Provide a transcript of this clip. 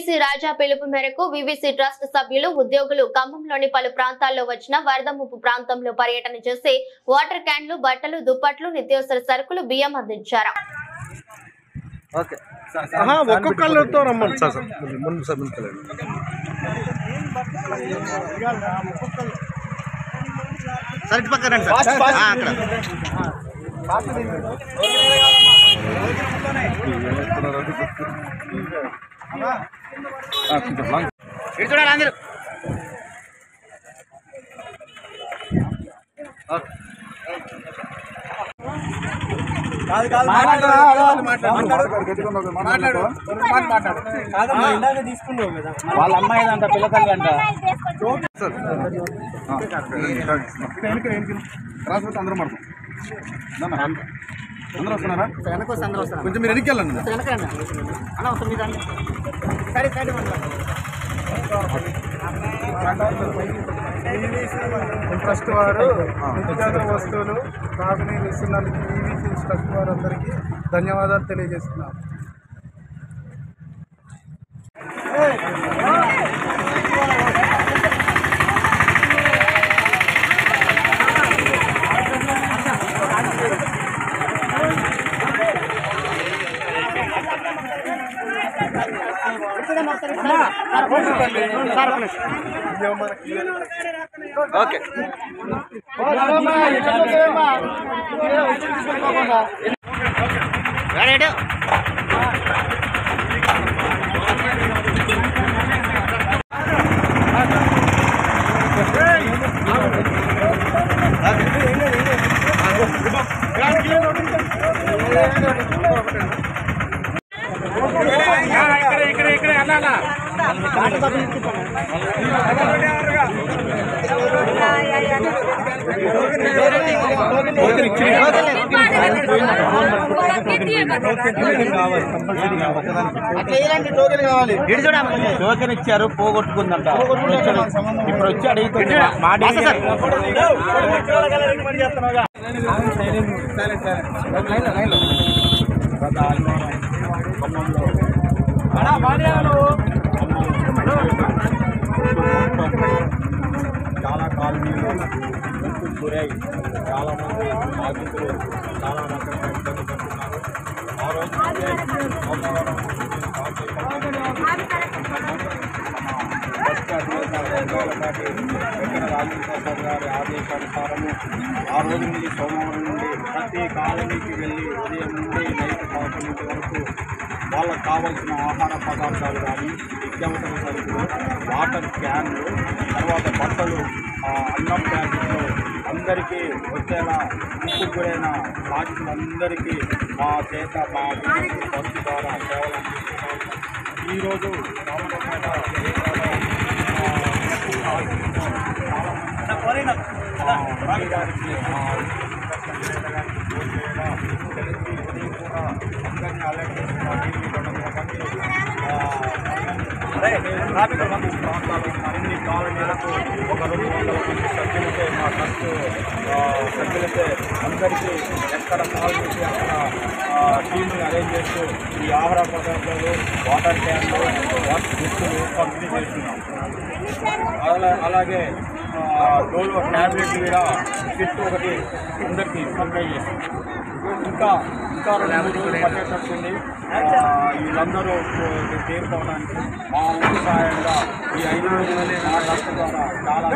వీవీసీ రాజా పిలుపు మేరకు వీవీసీ ట్రస్ట్ సభ్యులు ఉద్యోగులు ఖమ్మంలోని పలు ప్రాంతాల్లో వచ్చిన వరద ముప్పు ప్రాంతంలో పర్యటన చేసి వాటర్ క్యాన్లు, బట్టలు, దుప్పట్లు, నిత్యావసర సరుకులు, బియ్యం అందించారు. తీసుకున్నావు కదా వాళ్ళ అమ్మాయి అంట పిల్లతల్లి అంట అందరూ పడతాం అందరూ వస్తున్నారా కొంచెం మీరు వెనక్కి వెళ్ళండి ట్రస్ట్ వారు నిత్యావసర వస్తువులు తాగునీరు ఇస్తున్నందుకు ఈవీసీ ట్రస్ట్ వారందరికీ ధన్యవాదాలు తెలియజేస్తున్నాను. ఓకే ఇక్కడ అన్నా టోకెన్ ఇచ్చారు, పోగొట్టుకుందంట. ఇప్పుడు వచ్చి అడిగితే చాలా కాలనీలు గురయ్యి చాలామంది బాధితులు చాలా రకంగా ఇబ్బంది పడుతున్నారు. ఆ రోజు రాజేంద్ర గారి ఆదేశానుసారము ఆ రోజు నుండి సోమవారం నుండి ప్రతి కాలనీకి వెళ్ళి ఉదయం నుండి నైట్ 11 వరకు వాళ్ళకు కావాల్సిన ఆహార పదార్థాలు కానీ, నిత్యావసర సరుకులు, వాటర్ క్యాన్లు, తర్వాత బట్టలు, అన్నం ప్యాకెట్లు అందరికీ వచ్చేలా ముక్కు గురైన బాధితులందరికీ మా చేత మా బస్సు ద్వారా సేవలు అందిస్తున్నాము. ఈరోజు రామన్నపేట ట్రాఫిక్ బంధు ప్రాంతాలు అన్ని కాలనీలకు ఒక 200 మంది సభ్యులతో మా ట్రస్ట్ సభ్యులతో అందరికీ ఎక్కడ కాల్ చేసి అక్కడ టీంని అరేంజ్ చేస్తూ ఈ ఆహార పదార్థాలు, వాటర్ క్యాన్లు, దుస్తులు పంపిణీ చేస్తున్నాం. అలాగే డోలో ట్యాబ్లెట్ కూడా కిట్ ఒకటి అందరికీ సప్లై చేస్తున్నాం. ఇంకా 2 రోజులు పట్టేటట్టుంది వీళ్ళందరూ చేరుకోవడానికి. మా ఊరి సహాయంగా ఈ 5 రోజులనే నా ట్రస్ట్ ద్వారా చాలా